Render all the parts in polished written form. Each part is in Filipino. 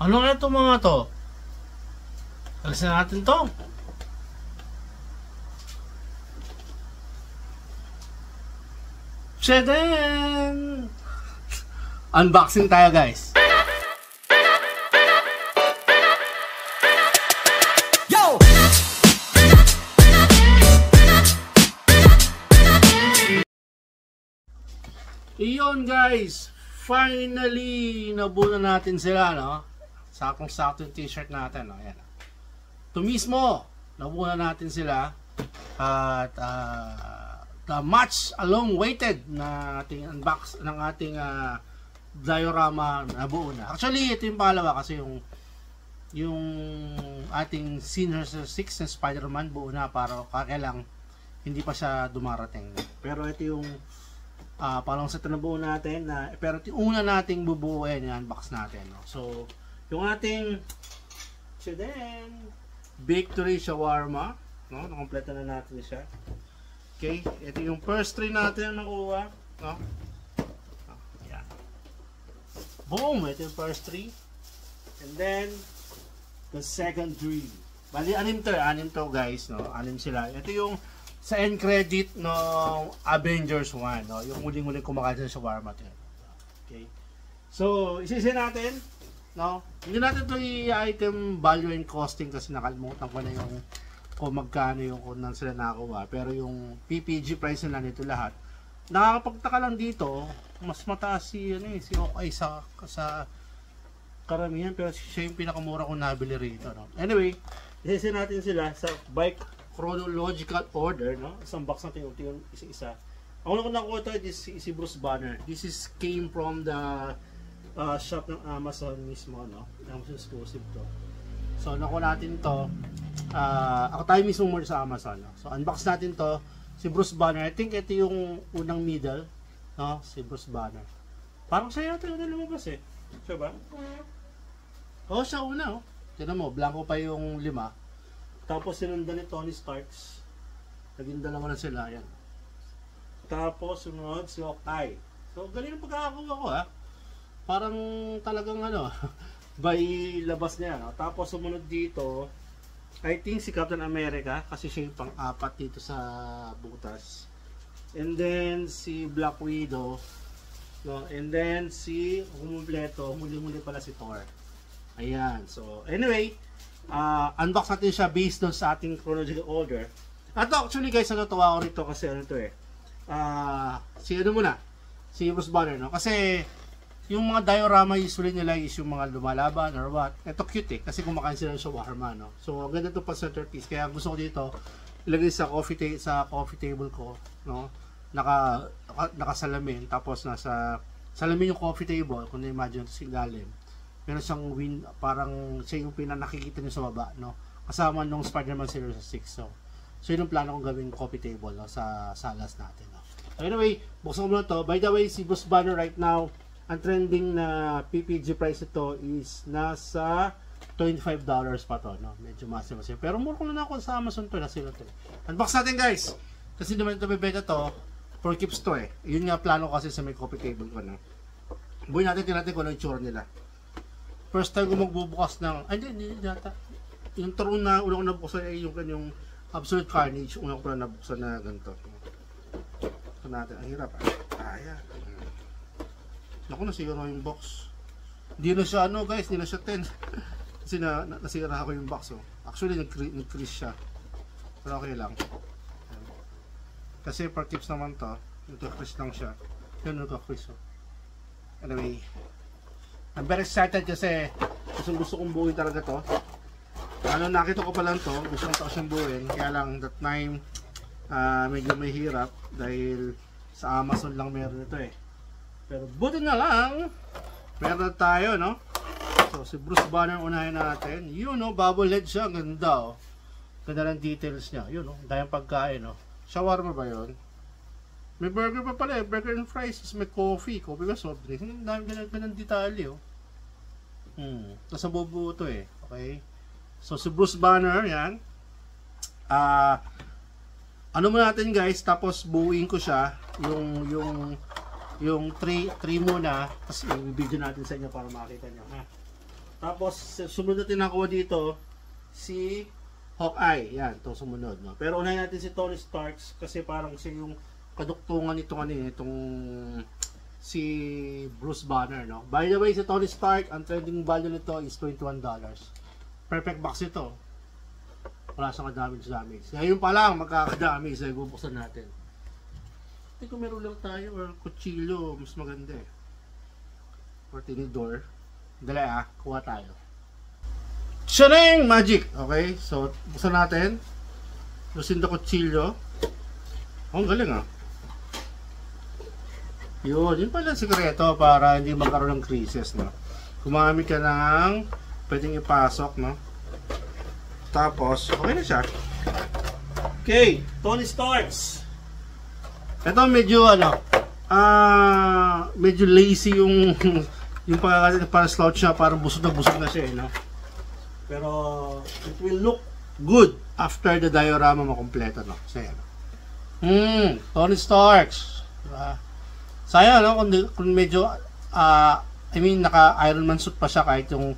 Ano nga itong mga to? Alisin natin to. Shedden! Unboxing tayo, guys. Yo! Iyon, guys. Finally, nabuo na natin sila, no? Sakong-sakto yung t-shirt natin, no? Ayan. Ito mismo, nabuo na natin sila. At the much long-waited na ating unbox ng ating diorama nabuo na. Actually, ito yung pangalawa kasi yung ating Sinister 6 na Spider-Man buo na, para kailang hindi pa siya dumarating. Pero ito yung parang sa nabuo natin na, pero yung una nating bubuuin, i-unbox natin, no? So yung ating Victory Shawarma, no? Nakompleto na natin siya. Okay, ito yung first tray natin na nakuha, no? Ayan. Boom, ito yung first tray. And then the second tray. Bali anim to guys, no? Anim sila. Ito yung sa end credit no Avengers 1, no? Yung muling-muling kumakain sa shawarma din. Okay. So, isisi natin, no? Hindi natin 'to i-item value and costing kasi nakalimutan ko na yung kung magkano yung kung nang sila nakakuha. Pero yung PPG price na nito lahat. Nakakapagtaka lang dito, mas mataas si si Okay sa karamihan, pero siya yung pinakamura kong nabili rito, no? Anyway, isisi natin sila sa bike chronological order, no? Isang box natin yung isa-isa. Ako na nakuha ito, si Bruce Banner. This is came from the shop ng Amazon mismo, no? Amazon exclusive to. So, nakuha natin to. Ako tayo mismo muna sa Amazon, no? So, unbox natin to. Si Bruce Banner. I think ito yung unang middle, no? Si Bruce Banner. Parang siya yata yung lumabas eh. Siya ba? Oh, siya una, oh. Tignan mo, blanco pa yung 5. Tapos sinundan ni Tony Starks. Naging dalawa na sila, yan. Tapos sunod si Hawkeye. So galing ang pagkakakuha ko, ha. Parang talagang by labas niya, no? Tapos sumunod dito, I think si Captain America kasi siya yung pang-apat dito sa butas. And then si Black Widow, no? And then si kumumpleto, muli-muli pala si Thor. Ayan. So anyway, unbox natin siya based on sa ating chronological order. At actually guys, natutuwa ko rito kasi si Bruce Banner, no? Kasi yung mga diorama usually nila is yung mga lumalaban or what. Ito cute eh, kasi kumakain sila ng shawarma, no? So ganda ito pa centerpiece, kaya gusto ko dito ilagay sa coffee table ko, no? Nakasalamin, tapos nasa salamin yung coffee table, kung na-imagine ito si Galim. Meron siyang parang siya yung pinanakikita niyo sa baba, no? Kasama nung Spider-Man Series 6. So yun yung plano kong gawing coffee table, no? Sa salas natin, no? So, anyway, buksan ko muna to. By the way, si Bruce Banner right now, ang trending na PPG price ito is nasa $25 pa to, no? Medyo massive. Pero mura ko na ako sa Amazon to, nasa to. Unbox natin guys! Kasi naman ito bebenta to, for keeps to eh. Yun nga plano kasi sa may coffee table ko, no? Buhay natin, tinatin ko ng itsura nila. First time ko magbubukas ng, hindi yata. Yung turon na una ko nabuksan ay yung kanyang Absolute Carnage. Una ko pala nabuksan na ganito. Ito natin, ang hirap. Ayan. Naku, nasira yung box. Hindi na siya guys, hindi na siya 10. Kasi nasira ako yung box. Oh. Actually, nag-crease siya. Pero okay lang. Ayan. Kasi per tips naman to, nag-crease lang siya. Yun, nag-crease. Oh. Anyway, I'm very excited kasi gusto kong buuin talaga to. Nakita ko pa lang to, gusto ko siyang buuin. Kaya lang that time medyo may hirap dahil sa Amazon lang meron ito eh. Pero buti na lang meron tayo, no? So si Bruce Banner unahin natin. Yun, no, bubble head siya, ganda, oh. Ganda ng details niya. Yun, no, dahil pagkain, no. Shawarma ba yun? May burger pa pala eh, burger and fries, may coffee ba soft drink. Ang dami ganang detalye, oh. Tapos nabubuo ito eh, okay? So si Bruce Banner, yan. Ano mo natin guys, tapos buuin ko siya, yung tray muna, tapos i-video natin sa inyo para makita nyo, ha? Tapos, sumunod natin nakuha dito, si Hawkeye. Yan, itong sumunod. No? Pero unahin natin si Tony Stark kasi parang siya yung kaduktungan itong si Bruce Banner. No? By the way, si Tony Stark, ang trending value nito is $21. Perfect box ito. Wala siyang damage. Ngayon pa lang, magkakadamage. So, bubuksan natin. Hindi ko meron lang tayo or kutsilyo. Mas maganda eh. Or tinidor. Dali kuha tayo. Shaneng! Magic! Okay, so, buksan natin. Lusin the kutsilyo. Ang galing Yun pala ang sikreto para hindi magkaroon ng creases, no? Gumamit ka ng pwedeng ipasok, no? Tapos, okay na siya. Okay, Tony Starks. Ito medyo medyo lazy yung pagkakalit para slouch siya, parang busog na siya, no? Pero it will look good after the diorama makompleto, no? So yan. Tony Starks. Sayang, no? Kung medyo naka Iron Man suit pa siya kahit yung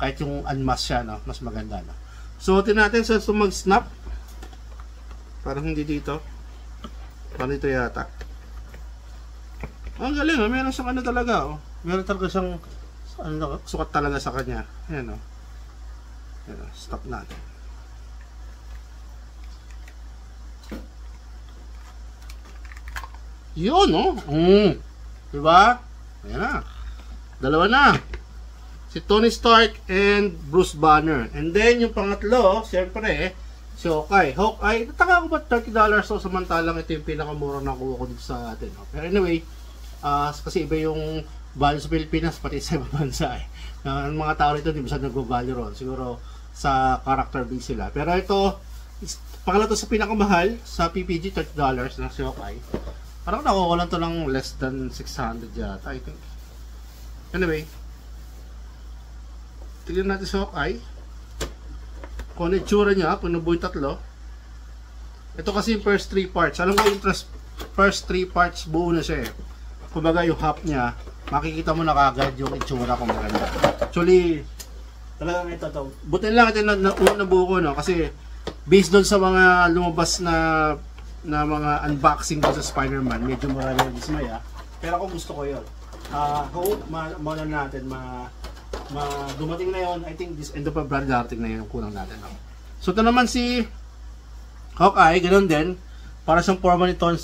kahit yung unmask siya, no? Mas maganda, no? So, natin sa mag-snap. Parang hindi dito. Parang dito yata. Ang galing, meron siyang talaga, meron talaga siyang sukat talaga sa kanya. Ayan, Ayan, stop natin. Yun, diba? Ayan na. Dalawa na. Si Tony Stark and Bruce Banner. And then, yung pangatlo, siyempre, si Hawkeye. Hawkeye, nataka ko ba $30 so samantalang ito yung pinakamura na kuha ko dito sa atin. Pero anyway, kasi iba yung value sa Pilipinas, pati sa ibang bansa ang mga tao rito, hindi masyadong nag-value ron. Siguro sa character base sila. Pero ito, pangatlo sa pinakamahal, sa PPG, $30 na si Hawkeye. Parang nakuha ko lang to ng less than 600 yata, I think. Anyway, tignan natin sa Hawkeye. Kung ano yung tsura niya, kung nabuhay tatlo. Ito kasi yung first 3 parts. Alam ko yung first 3 parts buo na siya Kumbaga yung half niya, makikita mo na kagad yung itsura kung maganda. Actually, talagang ito. Buti lang ito na buo ko, no? Kasi based doon sa mga lumabas na mga unboxing ko sa Spider-Man, medyo marami na dismaya. Pero ako gusto ko yun. Hope mauna natin dumating na yon. I think this end of February darating na yun yung kulang natin. No? So ito naman si Hawkeye, ganoon din. Para siyang forma ni Tony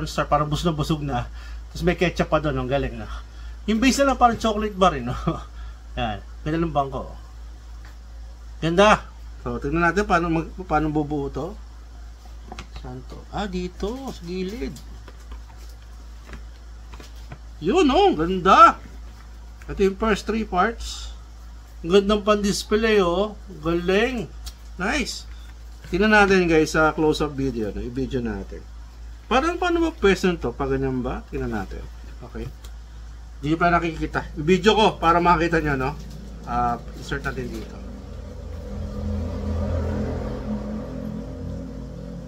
Stark, parang busog na. Tapos may ketchup pa doon, ang galing na. Yung base na lang parang chocolate bar no? Yan, ganda ng bangko. Ganda. So tingnan natin paano bubuo to. Saan to? Dito, sa gilid. Yun ganda. Ito yung first 3 parts. Ang gandang pan-display galing. Nice. Tingnan natin guys sa close-up video. I-video natin. Parang paano ba pwesto to? Pag ganyan ba? Tingnan natin. Okay. Hindi pa nakikita. I-video ko para makita nyo, no? Insert natin dito.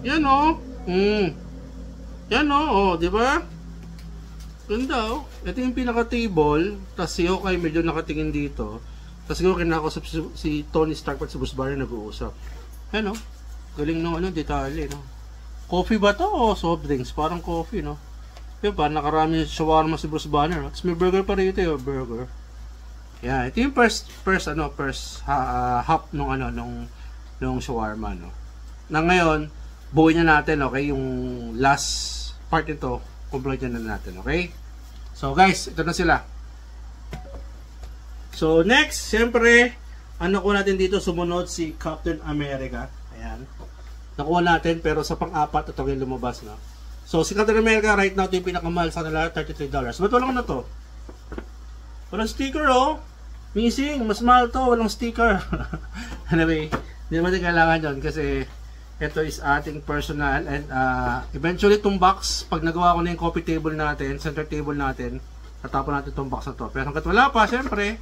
Yan Yan di ba? Ganda Ito yung pinaka-table, tapos si Hawkeye medyo nakatingin dito. Tapos siguro kinakausap si Tony Stark at si Bruce Banner nag-uusap. Ano? Galing ng detalye, no? Coffee ba to o soft drinks? Parang coffee, no? Diba? Nakarami shawarma si Bruce Banner. No? Tapos may burger pa rito burger. Yeah, ito yung first half nung shawarma, no? Na ngayon, buuin na natin, okay? Yung last part nito, complete na natin, okay? So guys, ito na sila. So next, siyempre, ko natin dito sumunod si Captain America. Ayan. Nakuha natin, pero sa pang-apat, ito yung lumabas na. So si Captain America, right now, ito yung pinakamahal sa kanila, $33. Ba't walang to? Walang sticker, Missing, mas mahal to, walang sticker. Anyway, hindi naman din kailangan yun kasi ito is ating personal and eventually itong box, pag nagawa ko na yung coffee table natin, center table natin, tatapon natin itong box na to. Pero hanggat wala pa, syempre,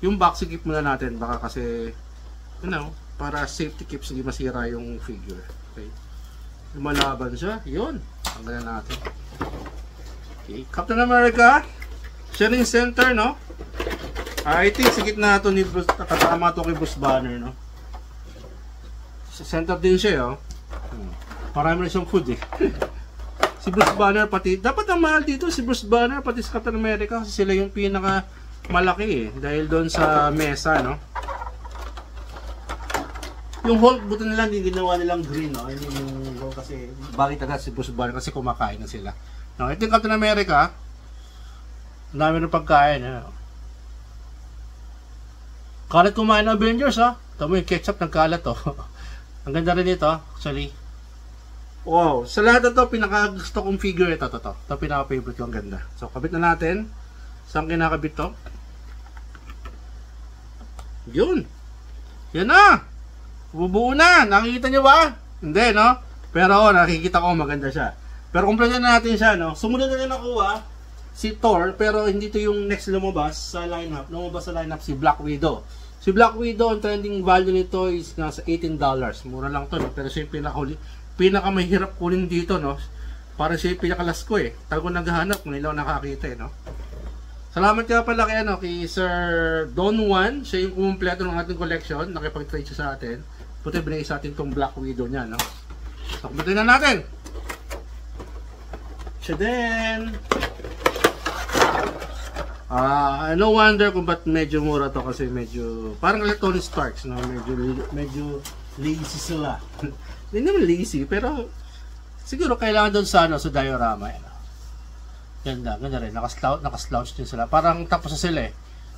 yung box i-keep muna natin. Baka kasi, para safety keeps, hindi masira yung figure. Okay. Lumalaban siya. Yun. Tanggalan natin. Okay. Captain America. Sharing center, no? I think sa gitna ito ni Bruce, tatama ito kay Bruce Banner, no? Sa center din siya, oh. Marami na siyang food, eh. Si Bruce Banner, pati, dapat ang mahal dito, si Bruce Banner, pati sa Captain America, kasi sila yung pinaka malaki, eh. Dahil doon sa mesa, no? Yung Hulk, buto nila, hindi ginawa nilang green, no? Yung Hulk kasi, bakit agad si Bruce Banner, kasi kumakain na sila. No, ito yung Captain America, ang dami ng pagkain, eh. Kalat kumain ng Avengers, ha? Tama yung ketchup, nagkalat, oh. Ang ganda rin ito, actually. Wow, sa lahat ito, pinaka-gusto kong figure ito, ito pinaka-favorite ko, ang ganda. So, kabit na natin. Saan kinakabit to? Yun. Yan na. Bubuo na. Nakikita nyo ba? Hindi, no? Pero, nakikita ko, maganda siya. Pero, kumpleto na natin siya, no? Sumunod na rin nakuha si Thor, pero hindi to yung next lumabas sa lineup. Lumabas sa lineup si Black Widow. Si Black Widow, ang trending value nito is nasa $18. Mura lang to, no? Pero siya yung pinakamahirap kunin dito, no? Para siya yung pinakalas ko, eh. Tago naghahanap, kung ilaw nakakita, eh, no? Salamat ka pala kay Sir Don Juan. Siya yung kumumpleto ng ating collection. Nakipag-trade siya sa atin. Puti binigay sa atin tong Black Widow niya, no? So, kumputin na natin. Siya din. No wonder kung ba't medyo mura to, kasi medyo parang Tony Starks, no? Medyo lazy sila. Hindi naman lazy, pero siguro kailangan doon sa diorama, yan. Ganda rin, nakaslouch din sila, parang tapos na sila, eh.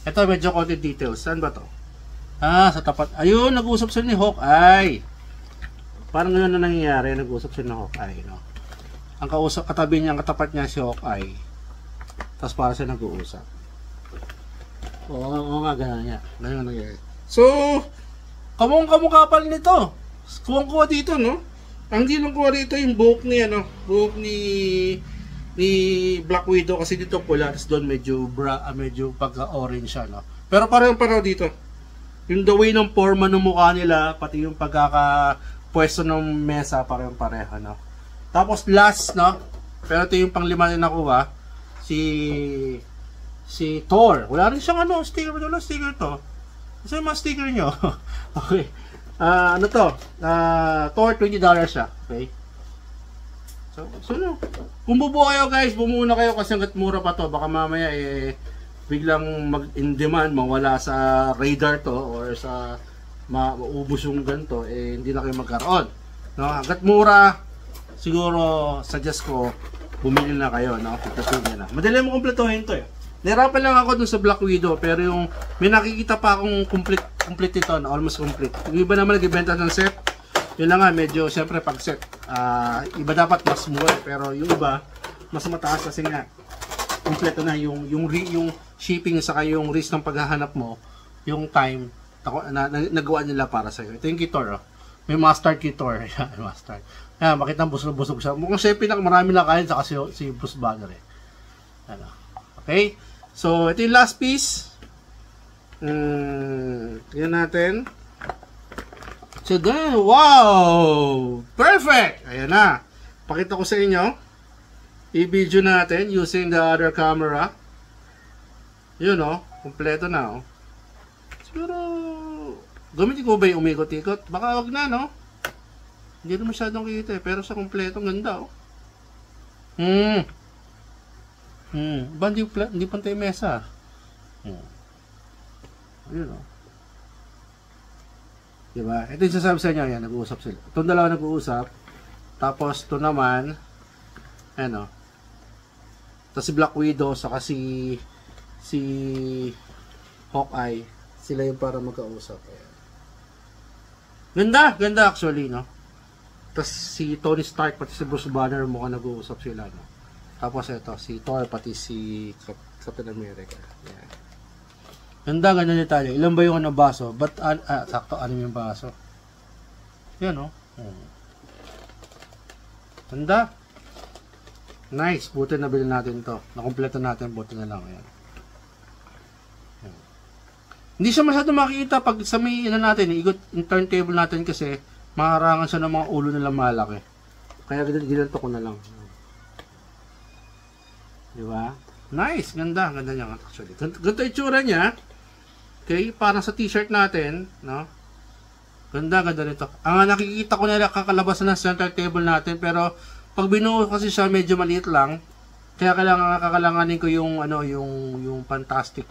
Ito medyo konti details. Saan ba to? Sa tapat, ayun, nag-uusap sila ni Hawkeye. Parang ngayon na nangyayari, nag-uusap sila ni Hawkeye, no? Ang katabi niya, ang katapat niya si Hawkeye, tapos para sila nag-uusap. Oo nga, gano'n niya. Ganyan nangyayari. So, kamukha pala nito. Kuha dito, no? Ang hindi lang kuha dito yung buhok ni, buhok ni Black Widow, kasi dito pula, tapos doon medyo pagka-orange siya, no? Pero parang dito. Yung the way ng forma ng mukha nila, pati yung pagkakapwesto ng mesa, pareho, no? Tapos last, no? Pero ito yung pang-5 na nakuha, si Thor. Wala rin siyang sticker. Wala sticker to. Kasi yung mga sticker nyo. Okay. Thor, $20 siya. Okay. So no. Kung bubuo kayo, guys, bumuo na kayo kasi hanggat mura pa to. Baka mamaya biglang in demand, mawala sa radar to or sa maubos yung ganito, hindi na kayo magkaroon. No? Hanggat mura, siguro suggest ko bumili na kayo, no? Pagkatuloy na. Madali mo kumpletuhin to, eh. Nahirapan lang ako dun sa Black Widow, pero yung may nakikita pa akong complete ito, na almost complete. Yung iba naman nagbebenta ng set, yun lang nga, medyo siyempre pag set, iba dapat mas mura, pero yung iba mas mataas kasi nga kompleto na yung shipping saka yung risk ng paghahanap mo, yung time nagawa nila para sa iyo. Ito yung Kitor, oh. May mustard Kitor. Yan, mustard. Yan, makita busog siya. Mukhang siya marami na kain saka si Bruce Banner, eh. Ano. Okay? So, ito yung last piece. Tingnan natin. So, then, wow! Perfect! Ayan na. Pakita ko sa inyo. I-video natin using the other camera. Yun, oh. Kompleto na, oh. Siguro, gamitin ko ba yung umikot-ikot? Baka wag na, no? Hindi na masyadong kita, eh. Pero sa kompleto, ganda, oh. Ba, hindi pantay mesa. Ayun, oh. Diba? Ito yung sasabi sa inyo, yan, nag-uusap sila. Itong dalawa nag-uusap. Tapos, ito naman, ano, tapos si Black Widow, saka si Hawkeye, sila yung para magkausap. Ayan. Ganda actually, no? Tapos si Tony Stark, pati si Bruce Banner, mukhang nag-uusap sila, no? Tapos ito, si Thor, pati si Captain America. Ayan. Ganda detalye. Ilan ba yung baso? Ba't, sakto, yung baso? Yan, no? Ganda. Nice. Buti na bilhin natin to. Nakompleto natin. Buti na lang. Ayan. Hindi siya masyado makikita pag sa may natin. Igot yung turntable natin kasi makarangan siya ng mga ulo nila malaki. Kaya ginanto ko na lang. Diba? Nice. Ganda. Ganda niya actually. Ganito itsura niya. Okay, parang sa t-shirt natin, no? Ganda nito. Ang nakikita ko na kakalabas na ng center table natin, pero pag binuo kasi siya medyo maliit lang. Kaya kakalanganin ko yung yung fantastic,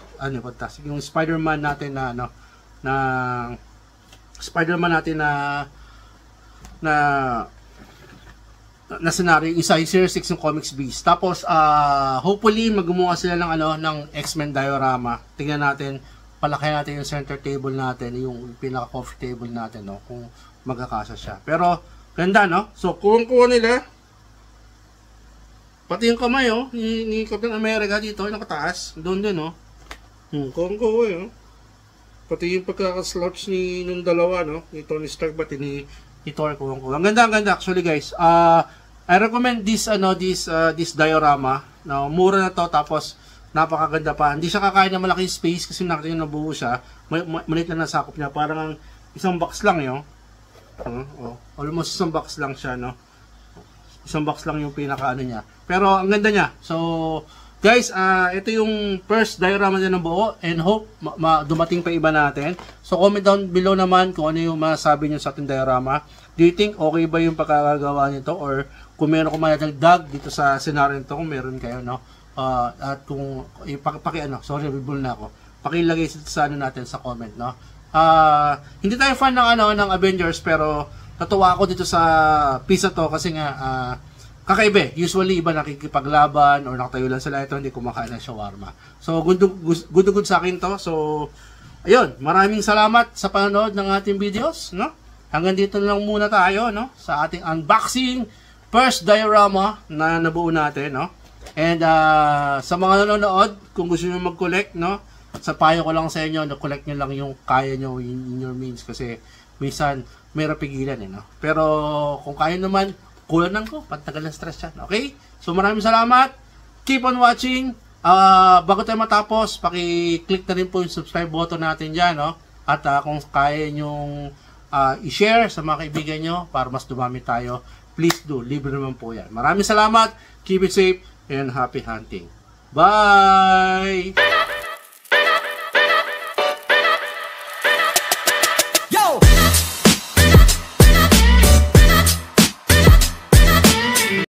yung Spider-Man natin na Spider-Man natin na scenario, isa yung Series 6 ng Comics Beast. Tapos hopefully maggumawa sila ng X-Men diorama. Tingnan natin, palaki natin yung center table natin, yung pinaka coffee table natin, no, kung magkakasa siya. Pero ganda, no? So kuha nila pati yung kamay, ni Captain America dito, nakataas, doon din, kuha, pati yung pagkakaslouch nung dalawa, no, ni Tony Stark, pati ni Thor, kuha. Ang ganda actually, guys. I recommend this diorama. No, mura na to, tapos napakaganda pa. Hindi siya kakain ng malaking space kasi nakita nyo nabuo siya. Maliit lang na sakop niya. Parang isang box lang yun. Almost isang box lang siya, no? Isang box lang yung pinaka niya. Pero ang ganda niya. So, guys, ito yung first diorama na buo, and hope dumating pa iba natin. So, comment down below naman kung ano yung masasabi nyo sa ating diorama. Do you think okay ba yung pagkakagawa nito, or kung meron ko madagdag dito sa scenario nito, kung meron kayo, no? At kung sorry, bibul na ako. Pakilagay sa natin sa comment, no? Hindi tayo fan ng Avengers, pero natuwa ako dito sa piece to kasi nga kakaiba. Usually iba nakikipaglaban or nakatayo lang sila, ito hindi kumakain ng shawarma. So good sa akin to. So ayun, maraming salamat sa panonood ng ating videos, no? Hanggang dito lang muna tayo, no, sa ating unboxing first diorama na nabuo natin, no? And sa mga nanonood, kung gusto niyo mag-collect, no, sa payo ko lang sa inyo, na collect niyo lang yung kaya niyo in your means, kasi minsan mayroong pigilan, no? Pero kung kaya naman, kulang ko, pantagal ng stress yan. Okay? So maraming salamat. Keep on watching. Bago tayo matapos, paki-click na rin po yung subscribe button natin dyan, no? At kung kaya nyong i-share sa mga kaibigan nyo para mas dumami tayo, please do. Libre naman po yan. Maraming salamat. Keep it safe and happy hunting. Bye!